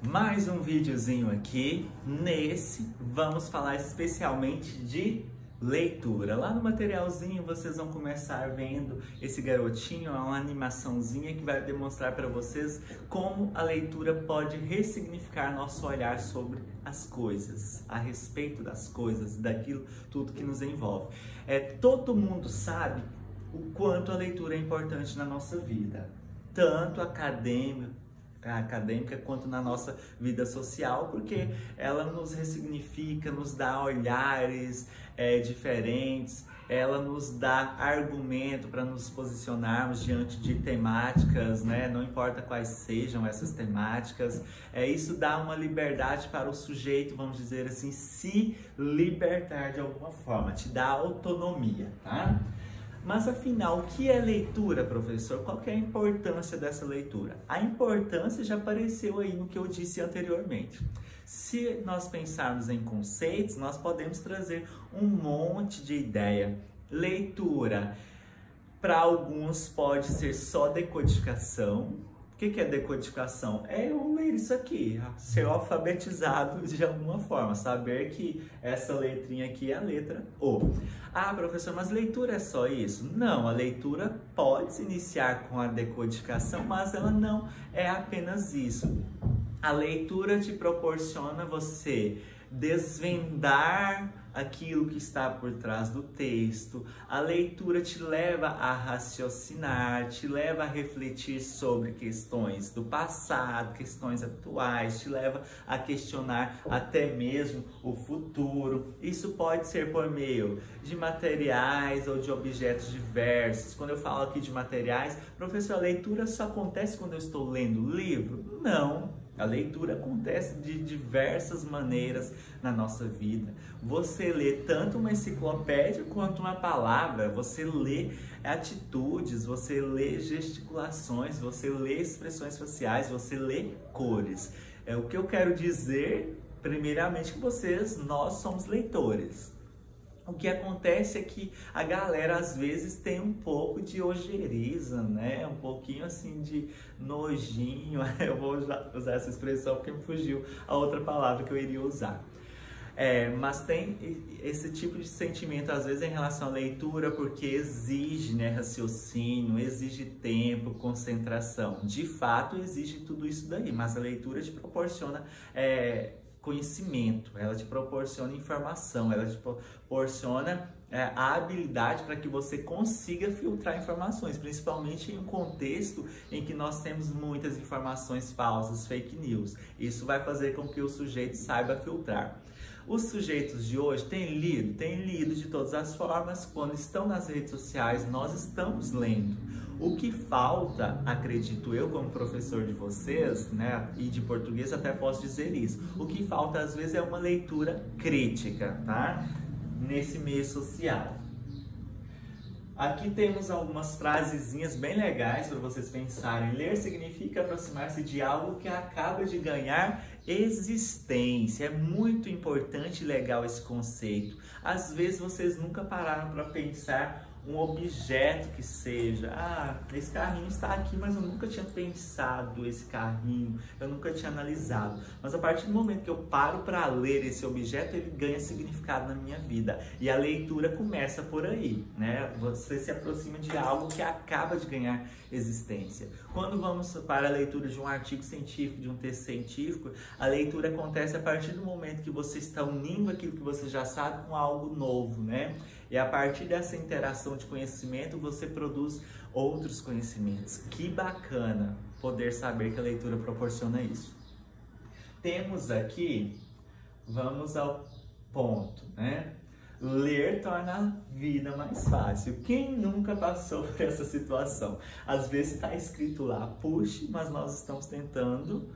Mais um videozinho aqui. Nesse vamos falar especialmente de leitura. Lá no materialzinho vocês vão começar vendo esse garotinho, uma animaçãozinha que vai demonstrar para vocês como a leitura pode ressignificar nosso olhar sobre as coisas, a respeito das coisas, daquilo tudo que nos envolve. Todo mundo sabe o quanto a leitura é importante na nossa vida, tanto acadêmica quanto na nossa vida social, porque ela nos ressignifica, nos dá olhares diferentes, ela nos dá argumento para nos posicionarmos diante de temáticas, né? Não importa quais sejam essas temáticas, isso dá uma liberdade para o sujeito, vamos dizer assim, se libertar de alguma forma, te dá autonomia, tá? Mas afinal, o que é leitura, professor? Qual que é a importância dessa leitura? A importância já apareceu aí no que eu disse anteriormente. Se nós pensarmos em conceitos, nós podemos trazer um monte de ideia. Leitura, para alguns, pode ser só decodificação. O que é decodificação? É eu ler isso aqui, ser alfabetizado de alguma forma, saber que essa letrinha aqui é a letra O. Ah, professor, mas leitura é só isso? Não, a leitura pode se iniciar com a decodificação, mas ela não é apenas isso. A leitura te proporciona você desvendar aquilo que está por trás do texto. A leitura te leva a raciocinar, te leva a refletir sobre questões do passado, questões atuais, te leva a questionar até mesmo o futuro. Isso pode ser por meio de materiais ou de objetos diversos. Quando eu falo aqui de materiais, professor, a leitura só acontece quando eu estou lendo o livro? Não. A leitura acontece de diversas maneiras na nossa vida. Você lê tanto uma enciclopédia quanto uma palavra, você lê atitudes, você lê gesticulações, você lê expressões faciais, você lê cores. O que eu quero dizer, primeiramente, que nós somos leitores. O que acontece é que a galera às vezes tem um pouco de ojeriza, né? Um pouquinho assim de nojinho. Eu vou usar essa expressão porque me fugiu a outra palavra que eu iria usar. Mas tem esse tipo de sentimento às vezes em relação à leitura porque exige, né, raciocínio, exige tempo, concentração. De fato exige tudo isso daí, mas a leitura te proporciona conhecimento, ela te proporciona informação, ela te proporciona a habilidade para que você consiga filtrar informações, principalmente em um contexto em que nós temos muitas informações falsas, fake news. Isso vai fazer com que o sujeito saiba filtrar. Os sujeitos de hoje têm lido de todas as formas. Quando estão nas redes sociais, nós estamos lendo. O que falta, acredito eu, como professor de vocês, né, e de português até posso dizer isso, o que falta às vezes é uma leitura crítica, tá? Nesse meio social. Aqui temos algumas frasezinhas bem legais para vocês pensarem. Ler significa aproximar-se de algo que acaba de ganhar existência. É muito importante e legal esse conceito. Às vezes vocês nunca pararam para pensar um objeto que seja, esse carrinho está aqui, mas eu nunca tinha pensado esse carrinho, eu nunca tinha analisado. Mas a partir do momento que eu paro para ler esse objeto, ele ganha significado na minha vida. E a leitura começa por aí, né? Você se aproxima de algo que acaba de ganhar existência. Quando vamos para a leitura de um artigo científico, de um texto científico, a leitura acontece a partir do momento que você está unindo aquilo que você já sabe com algo novo, né? E a partir dessa interação de conhecimento, você produz outros conhecimentos. Que bacana poder saber que a leitura proporciona isso. Temos aqui, vamos ao ponto, né? Ler torna a vida mais fácil. Quem nunca passou por essa situação? Às vezes está escrito lá, puxe, mas nós estamos tentando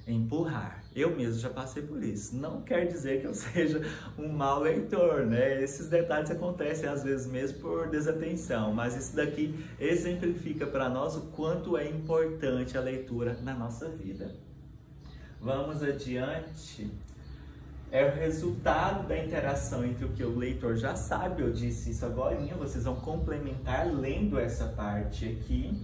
empurrar. Eu mesmo já passei por isso. Não quer dizer que eu seja um mau leitor, né? Esses detalhes acontecem às vezes mesmo por desatenção, mas isso daqui exemplifica para nós o quanto é importante a leitura na nossa vida. Vamos adiante. É o resultado da interação entre o que o leitor já sabe, eu disse isso agorinha, vocês vão complementar lendo essa parte aqui.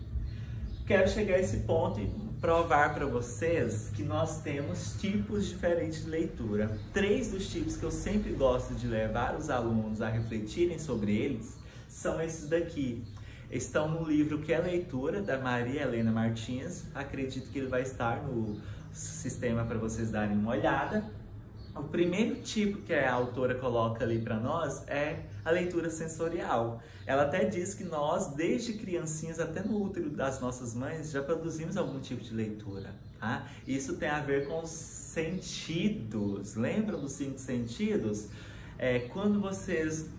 Quero chegar a esse ponto e provar para vocês que nós temos tipos diferentes de leitura. 3 dos tipos que eu sempre gosto de levar os alunos a refletirem sobre eles são esses daqui. Estão no livro Que é Leitura, da Maria Helena Martins. Acredito que ele vai estar no sistema para vocês darem uma olhada. O primeiro tipo que a autora coloca ali para nós é a leitura sensorial. Ela até diz que nós, desde criancinhas até no útero das nossas mães, já produzimos algum tipo de leitura, tá? Isso tem a ver com os sentidos. Lembram dos 5 sentidos? Quando vocês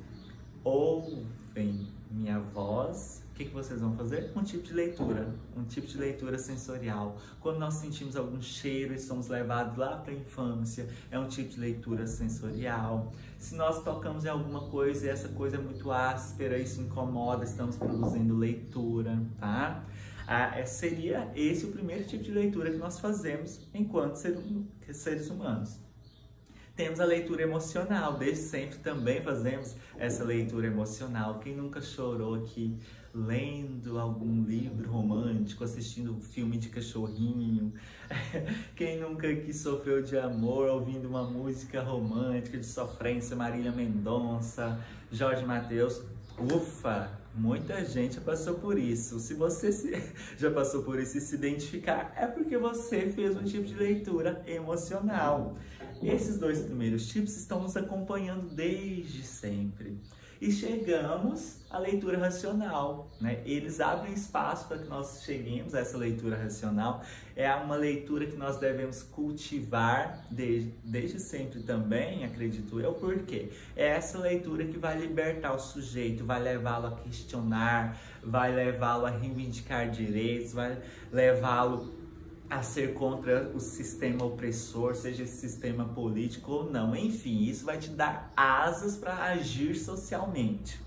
ouvem minha voz, o que vocês vão fazer? Um tipo de leitura sensorial. Quando nós sentimos algum cheiro e somos levados lá para a infância, é um tipo de leitura sensorial. Se nós tocamos em alguma coisa e essa coisa é muito áspera, isso incomoda, estamos produzindo leitura, tá? Seria esse o primeiro tipo de leitura que nós fazemos enquanto seres humanos. Temos a leitura emocional, desde sempre também fazemos essa leitura emocional. Quem nunca chorou aqui lendo algum livro romântico, assistindo um filme de cachorrinho? Quem nunca aqui sofreu de amor ouvindo uma música romântica de sofrência, Marília Mendonça, Jorge Mateus? Ufa! Muita gente já passou por isso. Se você já passou por isso e se identificar, é porque você fez um tipo de leitura emocional. Esses 2 primeiros tipos estão nos acompanhando desde sempre. E chegamos à leitura racional, né? Eles abrem espaço para que nós cheguemos a essa leitura racional. É uma leitura que nós devemos cultivar desde sempre também, acredito eu, porque é essa leitura que vai libertar o sujeito, vai levá-lo a questionar, vai levá-lo a reivindicar direitos, vai levá-lo a ser contra o sistema opressor, seja esse sistema político ou não. Enfim, isso vai te dar asas para agir socialmente.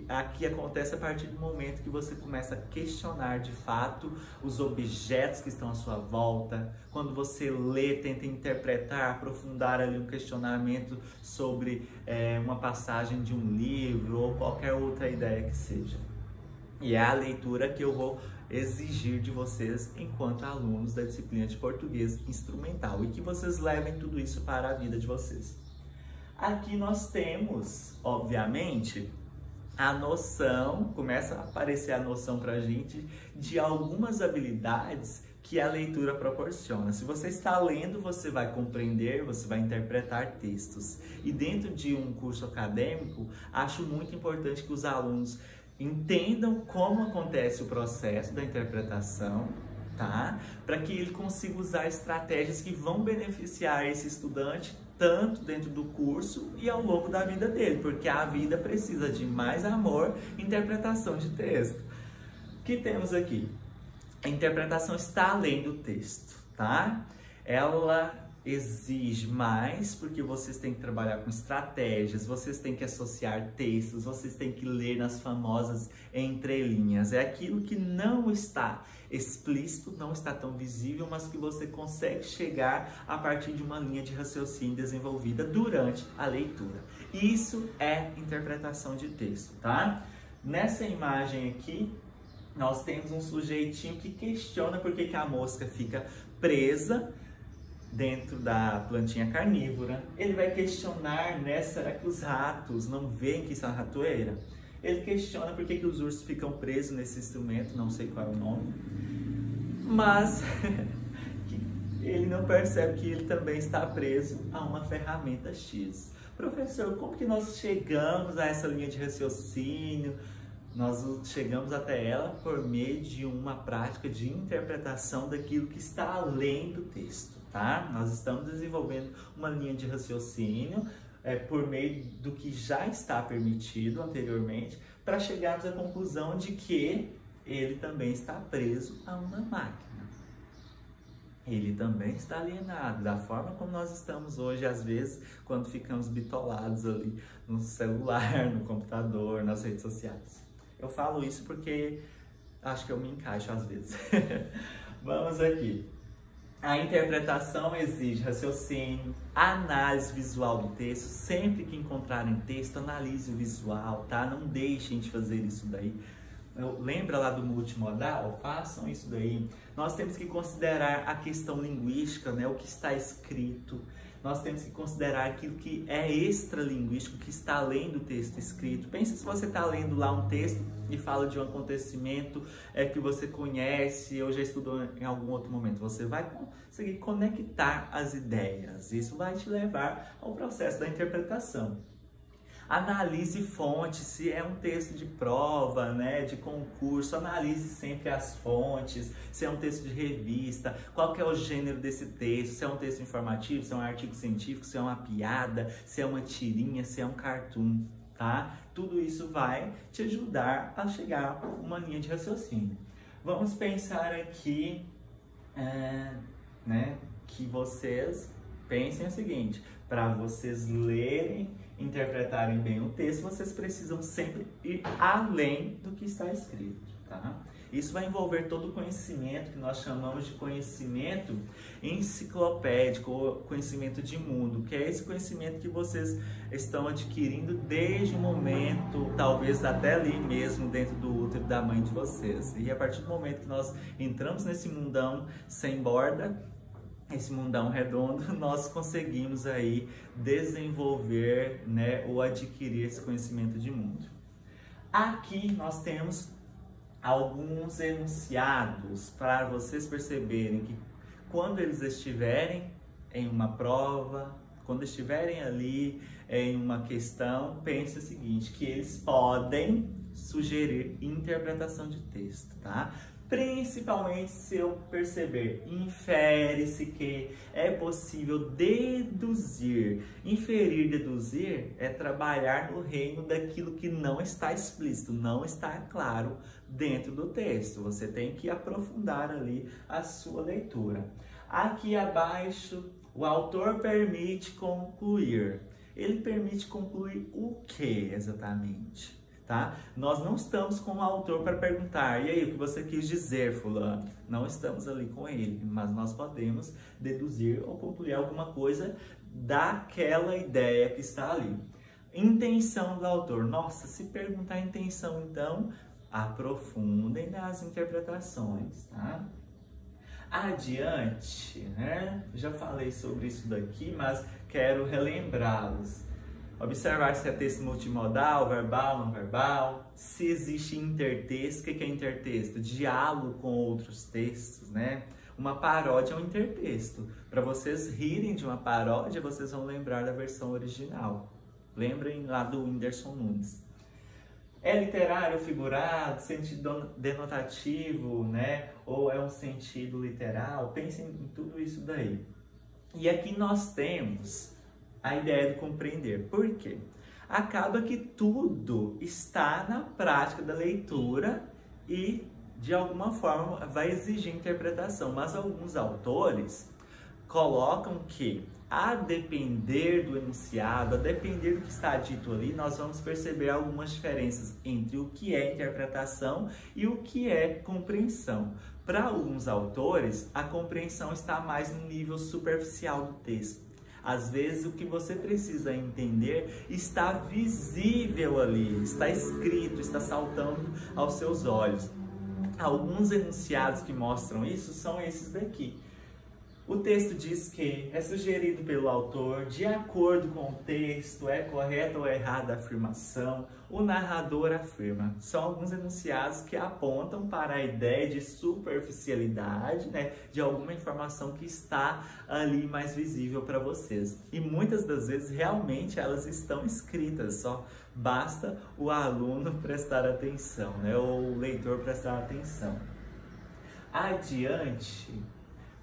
Aqui acontece a partir do momento que você começa a questionar de fato os objetos que estão à sua volta. Quando você lê, tenta interpretar, aprofundar ali um questionamento sobre uma passagem de um livro ou qualquer outra ideia que seja. E é a leitura que eu vou exigir de vocês enquanto alunos da disciplina de português instrumental e que vocês levem tudo isso para a vida de vocês. Aqui nós temos, obviamente, a noção, começa a aparecer a noção pra gente de algumas habilidades que a leitura proporciona. Se você está lendo, você vai compreender, você vai interpretar textos. E dentro de um curso acadêmico, acho muito importante que os alunos entendam como acontece o processo da interpretação, tá? Para que ele consiga usar estratégias que vão beneficiar esse estudante tanto dentro do curso e ao longo da vida dele, porque a vida precisa de mais amor e interpretação de texto. O que temos aqui? A interpretação está além do texto, tá? Ela exige mais, porque vocês têm que trabalhar com estratégias, vocês têm que associar textos, vocês têm que ler nas famosas entrelinhas. É aquilo que não está explícito, não está tão visível, mas que você consegue chegar a partir de uma linha de raciocínio desenvolvida durante a leitura. Isso é interpretação de texto, tá? Nessa imagem aqui, nós temos um sujeitinho que questiona por que a mosca fica presa dentro da plantinha carnívora. Ele vai questionar, né, será que os ratos não veem que isso é uma ratoeira? Ele questiona por que os ursos ficam presos nesse instrumento, não sei qual é o nome, mas ele não percebe que ele também está preso a uma ferramenta X. Professor, como que nós chegamos a essa linha de raciocínio? Nós chegamos até ela por meio de uma prática de interpretação daquilo que está além do texto, tá? Nós estamos desenvolvendo uma linha de raciocínio por meio do que já está permitido anteriormente, para chegarmos à conclusão de que ele também está preso a uma máquina. Ele também está alienado, da forma como nós estamos hoje, às vezes, quando ficamos bitolados ali no celular, no computador, nas redes sociais. Eu falo isso porque acho que eu me encaixo às vezes. Vamos aqui. A interpretação exige raciocínio, análise visual do texto. Sempre que encontrarem texto, analise o visual, tá? Não deixem de fazer isso daí. lembra lá do multimodal? Façam isso daí. Nós temos que considerar a questão linguística, né? O que está escrito. Nós temos que considerar aquilo que é extralinguístico, que está além do texto escrito. Pensa se você está lendo lá um texto e fala de um acontecimento que você conhece ou já estudou em algum outro momento. Você vai conseguir conectar as ideias. Isso vai te levar ao processo da interpretação. Analise fontes, se é um texto de prova, né, de concurso, analise sempre as fontes, se é um texto de revista, qual que é o gênero desse texto, se é um texto informativo, se é um artigo científico, se é uma piada, se é uma tirinha, se é um cartoon, tá? Tudo isso vai te ajudar a chegar a uma linha de raciocínio. Vamos pensar aqui, né, que vocês pensem o seguinte, para vocês lerem, interpretarem bem o texto, vocês precisam sempre ir além do que está escrito, tá? Isso vai envolver todo o conhecimento que nós chamamos de conhecimento enciclopédico, ou conhecimento de mundo, que é esse conhecimento que vocês estão adquirindo desde o momento, talvez até ali mesmo, dentro do útero da mãe de vocês. E a partir do momento que nós entramos nesse mundão sem borda, esse mundão redondo, nós conseguimos aí desenvolver, né, ou adquirir esse conhecimento de mundo. Aqui nós temos alguns enunciados para vocês perceberem que quando eles estiverem em uma prova, quando estiverem ali em uma questão, pense o seguinte, que eles podem sugerir interpretação de texto, tá? Principalmente se eu perceber, infere-se que é possível deduzir. Inferir, deduzir é trabalhar no reino daquilo que não está explícito, não está claro dentro do texto. Você tem que aprofundar ali a sua leitura. Aqui abaixo, o autor permite concluir. Ele permite concluir o que exatamente? Tá? Nós não estamos com o autor para perguntar, e aí, o que você quis dizer, fulano? Não estamos ali com ele, mas nós podemos deduzir ou concluir alguma coisa daquela ideia que está ali. Intenção do autor. Nossa, se perguntar a intenção, então, aprofundem nas interpretações, tá? Adiante, né? Já falei sobre isso daqui, mas quero relembrá-los. Observar se é texto multimodal, verbal, não verbal, se existe intertexto. O que é intertexto? Diálogo com outros textos, né? Uma paródia é um intertexto. Para vocês rirem de uma paródia, vocês vão lembrar da versão original. Lembrem lá do Whindersson Nunes. É literário, figurado, sentido denotativo, né? Ou é um sentido literal? Pensem em tudo isso daí. E aqui nós temos a ideia de compreender. Por quê? Acaba que tudo está na prática da leitura e, de alguma forma, vai exigir interpretação. Mas alguns autores colocam que, a depender do enunciado, a depender do que está dito ali, nós vamos perceber algumas diferenças entre o que é interpretação e o que é compreensão. Para alguns autores, a compreensão está mais no nível superficial do texto. Às vezes o que você precisa entender está visível ali, está escrito, está saltando aos seus olhos. Alguns enunciados que mostram isso são esses daqui. O texto diz que é sugerido pelo autor, de acordo com o texto, é correta ou errada a afirmação, o narrador afirma. São alguns enunciados que apontam para a ideia de superficialidade, né, de alguma informação que está ali mais visível para vocês. E muitas das vezes realmente elas estão escritas, só basta o aluno prestar atenção, né, ou o leitor prestar atenção. Adiante,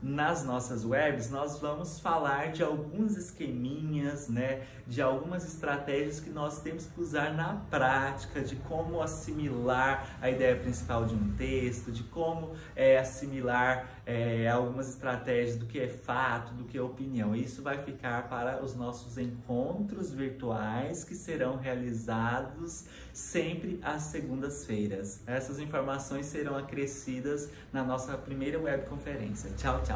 nas nossas webs, nós vamos falar de alguns esqueminhas, né, de algumas estratégias que nós temos que usar na prática, de como assimilar a ideia principal de um texto, de como assimilar algumas estratégias do que é fato, do que é opinião. Isso vai ficar para os nossos encontros virtuais que serão realizados sempre às segundas-feiras. Essas informações serão acrescidas na nossa primeira webconferência. Tchau, tchau!